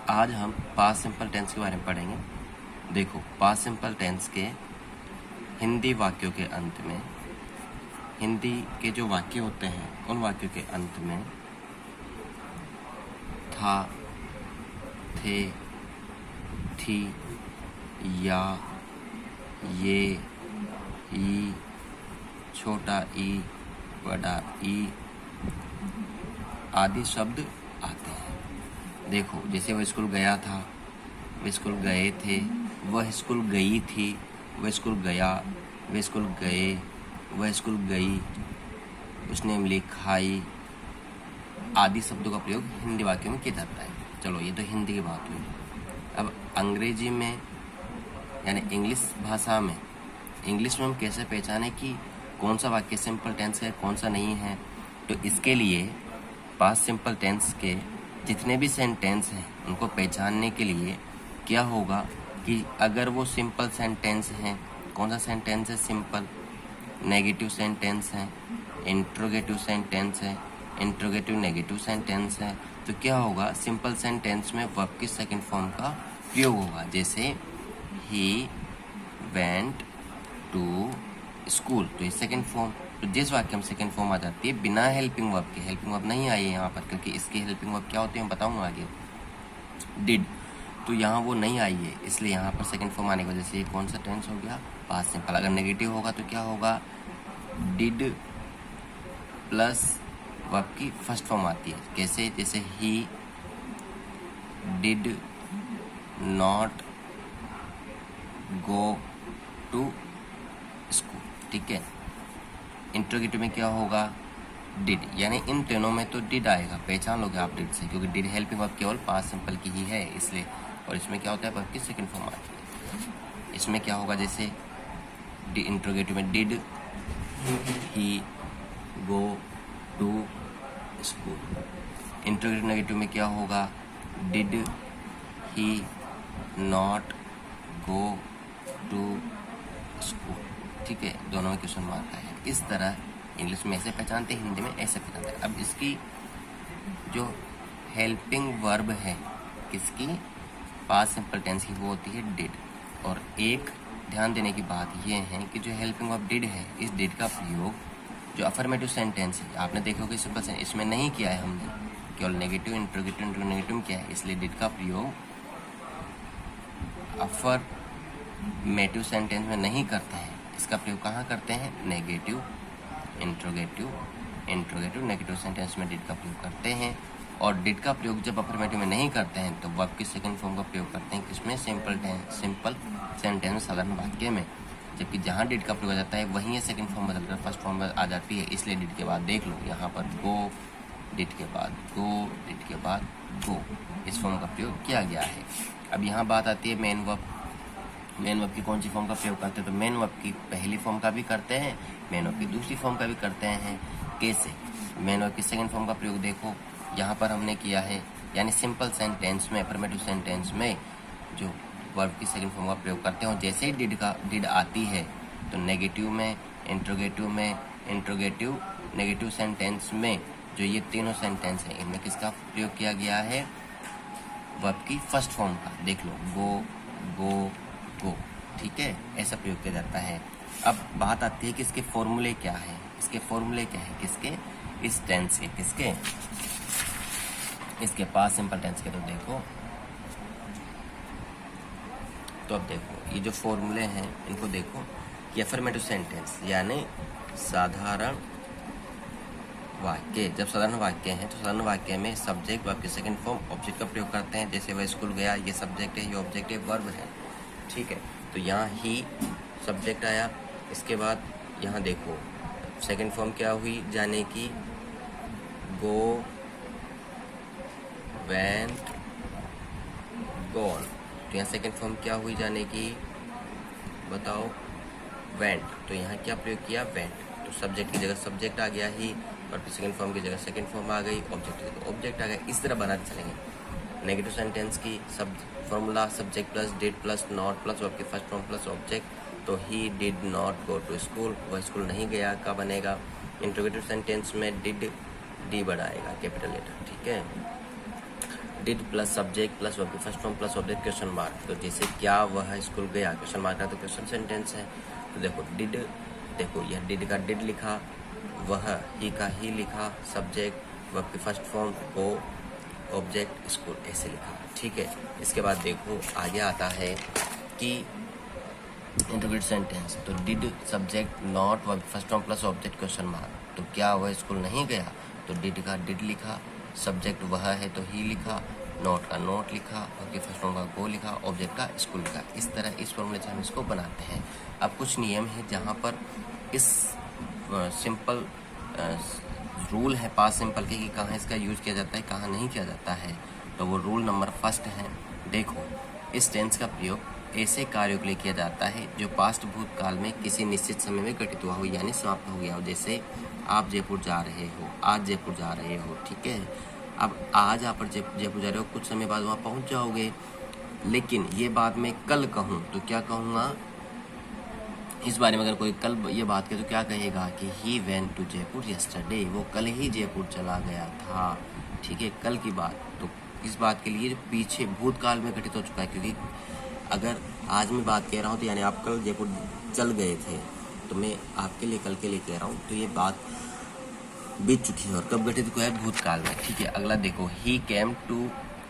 आज हम past simple tense के बारे में पढ़ेंगे। देखो, पास्ट सिंपल टेंस के हिंदी वाक्यों के अंत में, हिंदी के जो वाक्य होते हैं उन वाक्यों के अंत में था, थे, थी, या, ये, ई, छोटा ई, बड़ा ई आदि शब्द आते हैं। देखो, जैसे वह स्कूल गया था, वह स्कूल गए थे, वह स्कूल गई थी, वह स्कूल गया, वह स्कूल गए, वह स्कूल गई, उसने इमली खाई आदि शब्दों का प्रयोग हिंदी वाक्यों में किया जाता है। चलो, ये तो हिंदी की बात हुई। अब अंग्रेजी में यानी इंग्लिश भाषा में, इंग्लिश में हम कैसे पहचाने कि कौन सा वाक्य सिंपल टेंस है, कौन सा नहीं है। तो इसके लिए पास्ट सिंपल टेंस के जितने भी सेंटेंस हैं उनको पहचानने के लिए क्या होगा कि अगर वो सिंपल सेंटेंस हैं, कौन सा सेंटेंस है सिंपल, नेगेटिव सेंटेंस है, इंट्रोगेटिव सेंटेंस है, इंट्रोगेटिव नेगेटिव सेंटेंस है, तो क्या होगा, सिंपल सेंटेंस में वर्ब की सेकंड फॉर्म का प्रयोग होगा। जैसे ही वेंट टू स्कूल, तो ये सेकंड फॉर्म। तो जिस वाक्य में सेकंड फॉर्म आ जाती है बिना हेल्पिंग वर्ब के, हेल्पिंग वर्ब नहीं आई है यहाँ पर क्योंकि इसकी हेल्पिंग वर्ब क्या होती है मैं बताऊंगा आगे, डिड, तो यहाँ वो नहीं आई है, इसलिए यहाँ पर सेकंड फॉर्म आने की वजह से ये कौन सा टेंस हो गया, पास्ट सिंपल। अगर नेगेटिव होगा तो क्या होगा, डिड प्लस वर्ब की फर्स्ट फॉर्म आती है। कैसे, जैसे he did not go to school, ठीक है। इंट्रोगेटिव में क्या होगा, डिड, यानी इन तीनों में तो डिड आएगा, पहचान लोगे आप डिड से, क्योंकि डिड हेल्पिंग वर्ब केवल पास्ट सिंपल की ही है इसलिए। और इसमें क्या होता है, वर्ब की सेकंड फॉर्म आती है। इसमें क्या होगा, जैसे इंट्रोगेटिव में did he go to school, interrogative negative में क्या होगा, did he not go to school, ठीक है। दोनों में क्वेश्चन मार्क है। इस तरह इंग्लिश में ऐसे पहचानते, हिंदी में ऐसे पहचानते हैं। अब इसकी जो हेल्पिंग वर्ब है किसकी, पास्ट सिंपल टेंस की, वो होती है डिड। और एक ध्यान देने की बात ये है कि जो हेल्पिंग वर्ब डिड है, इस डिड का प्रयोग जो अफर्मेटिव सेंटेंस है, आपने देखा होगा सिंपल सेंटेंस, इसमें नहीं किया है हमने, केवल नेगेटिव इंट्रोगेटिव नेगेटिव किया है, इसलिए डिड का प्रयोग अफर्मेटिव सेंटेंस में नहीं करते हैं। इसका प्रयोग कहाँ करते हैं, नेगेटिव इंट्रोगेटिव नेगेटिव सेंटेंस में डिड का प्रयोग करते हैं। और डिड का प्रयोग जब अफर्मेटिव में नहीं करते हैं तो वर्ब की सेकंड फॉर्म का प्रयोग करते हैं, किसमें, सिंपल सेंटेंस साधारण वाक्य में। जबकि जहाँ डिड का प्रयोग हो जाता है वहीं ये सेकंड फॉर्म बदलकर फर्स्ट फॉर्म में आ जाती है, इसलिए डिड के बाद देख लो यहाँ पर गो, डिड के बाद गो, डिड के बाद गो, इस फॉर्म का प्रयोग किया गया है। अब यहाँ बात आती है मेन वर्ब। मेन वर्ब की कौन सी फॉर्म का प्रयोग करते हैं, तो मेन वर्ब की पहली फॉर्म का भी करते हैं, मेन वर्ब की दूसरी फॉर्म का भी करते हैं। कैसे, मेन वर्ब की सेकंड फॉर्म का प्रयोग देखो यहाँ पर हमने किया है, यानी सिंपल सेंटेंस में, अफर्मेटिव सेंटेंस में जो वर्ब की सेकंड फॉर्म का प्रयोग करते हैं। जैसे ही डिड आती है तो नेगेटिव में, इंट्रोगेटिव नेगेटिव सेंटेंस में, जो ये तीनों सेंटेंस हैं, इनमें किसका प्रयोग किया गया है, वर्ब की फर्स्ट फॉर्म का। देख लो, गो, ठीक है, ऐसा प्रयोग किया जाता है। अब बात आती है कि इसके फॉर्मूले क्या है, इसके फॉर्मूले क्या है, किसके, इस टेंस के, किसके, इसके पास्ट सिंपल टेंस के। तो देखो, तो अब देखो ये जो फॉर्मूले हैं इनको देखो कि अफर्मेटिव सेंटेंस यानी साधारण वाक्य, जब साधारण वाक्य हैं तो साधारण वाक्य में सब्जेक्ट वर्ब के सेकंड फॉर्म ऑब्जेक्ट का प्रयोग करते हैं। जैसे वह स्कूल गया, ये सब्जेक्ट है, ये ऑब्जेक्ट है, वर्ब है, ठीक है। तो यहाँ ही सब्जेक्ट आया, इसके बाद यहाँ देखो सेकंड फॉर्म क्या हुई जाने की, गो, वेंट, गॉन, तो यहाँ सेकंड फॉर्म क्या हुई जाने की, बताओ, वेंट, तो यहाँ क्या प्रयोग किया, वेंट, तो सब्जेक्ट की जगह सब्जेक्ट आ गया ही, और फिर सेकंड फॉर्म की जगह सेकंड फॉर्म आ गई, ऑब्जेक्ट की जगह ऑब्जेक्ट आ गया। इस तरह बनाते चलेंगे। नेगेटिव सेंटेंस की सब formula subject plus did plus not plus verb की फर्स्ट फॉर्म प्लस ऑब्जेक्ट, तो he did not go to school, वह स्कूल नहीं गया, का बनेगा। इंट्रोगेटिव सेंटेंस में डिड डी बढ़ाएगा, कैपिटल लेटर, ठीक है। Did plus subject plus verb की first form plus object question mark. तो जैसे क्या वह स्कूल गया, क्वेश्चन मार्क का तो क्वेश्चन सेंटेंस है। तो देखो डिड, देखो यह डिड का डिड लिखा, वह ही का ही लिखा, सब्जेक्ट वर्ब की फर्स्ट फॉर्म को, ऑब्जेक्ट स्कूल, ऐसे लिखा। ठीक है, इसके बाद देखो आगे आता है कि इंटीग्रेट सेंटेंस। तो did subject not verb first form plus object question mark. तो क्या वह स्कूल नहीं गया, तो डिड का डिड लिखा, सब्जेक्ट वह है तो ही लिखा, नोट का नोट लिखा, वर्ब की फर्स्ट फॉर्म का गो लिखा, ऑब्जेक्ट का स्कूल लिखा। इस तरह इस फॉर्मूले से हम इसको बनाते हैं। अब कुछ नियम है जहाँ पर इस सिंपल रूल है पास्ट सिंपल के कि कहाँ इसका यूज किया जाता है, कहाँ नहीं किया जाता है। तो वो रूल नंबर फर्स्ट है, देखो इस टेंस का प्रयोग ऐसे कार्यों के लिए किया जाता है जो पास्ट भूतकाल में किसी निश्चित समय में घटित हुआ हो, यानी समाप्त हो गया हो। जैसे आप जयपुर जा रहे हो, आज जयपुर जा रहे हो, ठीक है। अब आज आप जयपुर जा रहे हो, कुछ समय बाद वहाँ पहुँच जाओगे, लेकिन ये बात मैं कल कहूँ तो क्या कहूँगा, इस बारे में अगर कोई कल ये बात करे तो क्या कहेगा कि he went to Jaipur yesterday, वो कल ही जयपुर चला गया था। ठीक है, कल की बात। तो इस बात के लिए जो पीछे भूतकाल में घटित हो चुका है, क्योंकि अगर आज मैं बात कह रहा हूँ तो यानी आप कल जयपुर चल गए थे, तो मैं आपके लिए कल के लिए कह रहा हूँ, तो ये बात बीत चुकी है और कब घटित हुआ है, भूतकाल में। ठीक है, अगला देखो, he came to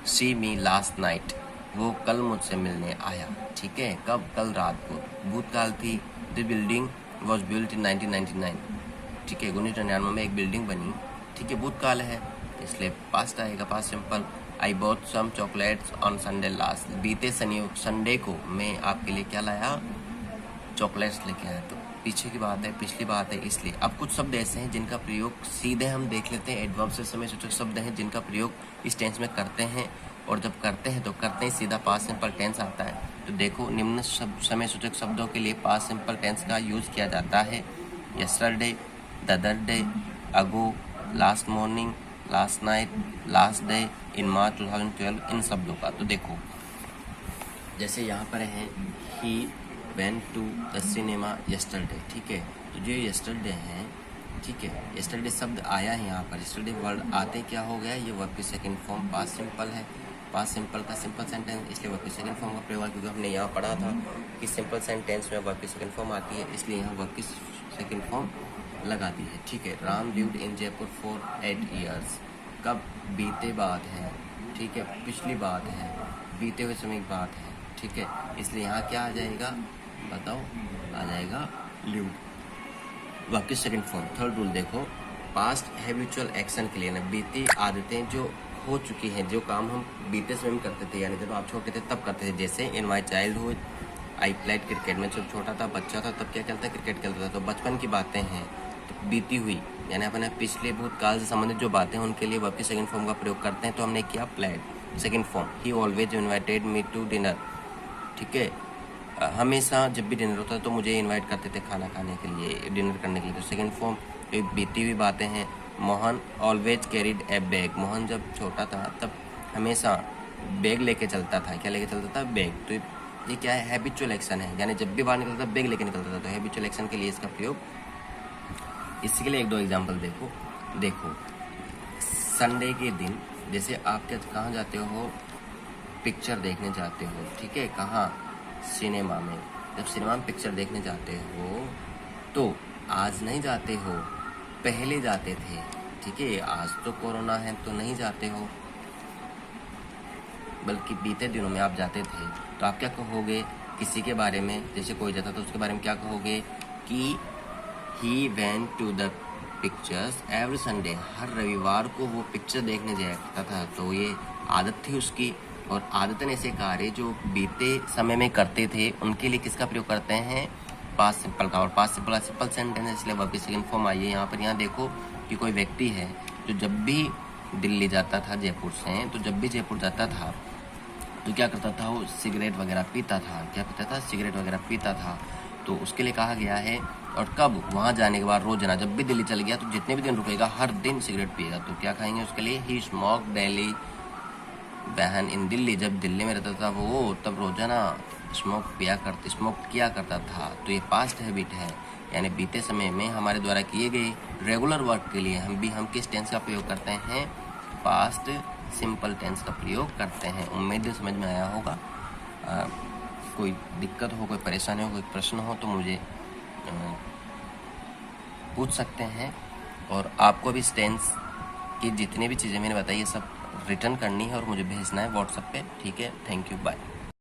see me last night, वो कल मुझसे मिलने आया। ठीक है, कब, कल रात को, भूतकाल थी। The building was built in 1999। ठीक है, 1999 में एक बिल्डिंग बनी। ठीक है, भूतकाल है इसलिए पास्ट आएगा, past simple. I bought some chocolates on Sunday last, बीते संडे को मैं आपके लिए क्या लाया, चॉकलेट्स लेके आया। तो पीछे की बात है, पिछली बात है, इसलिए। अब कुछ शब्द ऐसे हैं जिनका प्रयोग सीधे हम देख लेते हैं, एडवर्ब से समय सूचक शब्द हैं जिनका प्रयोग इस टेंस में करते हैं, और जब करते हैं तो करते ही सीधा पास्ट सिंपल टेंस आता है। तो देखो निम्न समय सूचक शब्दों के लिए पास्ट सिंपल टेंस का यूज किया जाता है, yesterday, the other day, ago, last morning, last night, last day, in March 2012, इन शब्दों का। तो देखो जैसे यहाँ पर है he went to the cinema yesterday. ठीक है, तो जो यस्टरडे है, ठीक है, यस्टरडे शब्द आया है यहाँ पर, यस्टरडे वर्ड आते क्या हो गया, ये वर्ब की सेकंड फॉर्म पास्ट सिंपल है, पास्ट सिंपल का सिंपल सेंटेंस, इसलिए वर्ब की सेकंड फॉर्म का प्रयोग, क्योंकि हमने यहाँ पढ़ा था कि सिंपल सेंटेंस में वर्ब की सेकंड फॉर्म आती है, इसलिए यहाँ वर्ब की सेकंड फॉर्म लगा दी है। ठीक है, Ram lived in Jaipur for 8 years, कब, बीते बात है। ठीक है, पिछली बात है, बीते हुए समय की बात है। ठीक है, इसलिए यहाँ क्या आ जाएगा, बताओ, आ जाएगा लिव्ड, वर्ब की सेकंड फॉर्म। थर्ड रूल देखो, पास्ट हैबिचुअल एक्शन के लिए ना, बीती आदतें जो हो चुकी हैं, जो काम हम बीते समय में करते थे, यानी जब आप छोटे थे तब करते थे। जैसे in my childhood I played cricket, में जब छोटा था, बच्चा था, तब क्या खेलता, क्रिकेट खेलता था। तो बचपन की बातें हैं, तो बीती हुई यानी अपने पिछले भूतकाल से संबंधित जो बातें हैं उनके लिए वर्ब की सेकंड फॉर्म का प्रयोग करते हैं। तो हमने किया played second form, he always invited me to dinner. ठीक है, हमेशा जब भी डिनर होता था तो मुझे इनवाइट करते थे खाना खाने के लिए, डिनर करने के लिए। तो सेकंड फॉर्म एक बीती हुई बातें हैं। मोहन ऑलवेज कैरिड ए बैग, मोहन जब छोटा था तब हमेशा बैग लेके चलता था। क्या लेके चलता था, बैग। तो ये क्या है, हैबिचुअल एक्शन है, यानी जब भी बाहर निकलता था बैग लेके निकलता था। तो हैबिचुअल एक्शन के लिए इसका प्रयोग। इसके लिए एक दो एग्जाम्पल देखो संडे के दिन, जैसे आप कहाँ जाते हो, पिक्चर देखने जाते हो। ठीक है, कहाँ, सिनेमा में। जब सिनेमा में पिक्चर देखने जाते हो तो आज नहीं जाते हो, पहले जाते थे। ठीक है, आज तो कोरोना है तो नहीं जाते हो, बल्कि बीते दिनों में आप जाते थे। तो आप क्या कहोगे किसी के बारे में, जैसे कोई जाता तो उसके बारे में क्या कहोगे कि he went to the pictures every Sunday, हर रविवार को वो पिक्चर देखने जाया करता था। तो ये आदत थी उसकी, और आदतन ऐसे कार्य जो बीते समय में करते थे उनके लिए किसका प्रयोग करते हैं, पास्ट सिंपल का। और पास्ट सिंपल का सिंपल सेंटेंस, इसलिए वर्ब की सेकंड फॉर्म आई है यहाँ पर। यहाँ देखो कि कोई व्यक्ति है जो जब भी दिल्ली जाता था जयपुर से, तो जब भी जयपुर जाता था तो क्या करता था, वो सिगरेट वगैरह पीता था। क्या पीता था, सिगरेट वगैरह पीता था। तो उसके लिए कहा गया है, और कब, वहाँ जाने के बाद रोजाना जब भी दिल्ली चल गया तो जितने भी दिन रुकेगा हर दिन सिगरेट पिएगा। तो क्या खाएंगे उसके लिए, ही स्मोक डेली बहन इन दिल्ली, जब दिल्ली में रहता था वो तब रोजाना स्मोक किया करता था। तो ये पास्ट हैबिट है, यानी बीते समय में हमारे द्वारा किए गए रेगुलर वर्क के लिए हम किस टेंस का प्रयोग करते हैं, पास्ट सिंपल टेंस का प्रयोग करते हैं। उम्मीद है समझ में आया होगा। कोई दिक्कत हो, कोई परेशानी हो, कोई प्रश्न हो तो मुझे पूछ सकते हैं। और आपको भी इस टेंस की जितनी भी चीज़ें मैंने बताई ये सब रिटर्न करनी है और मुझे भेजना है व्हाट्सएप पे। ठीक है, थैंक यू, बाय।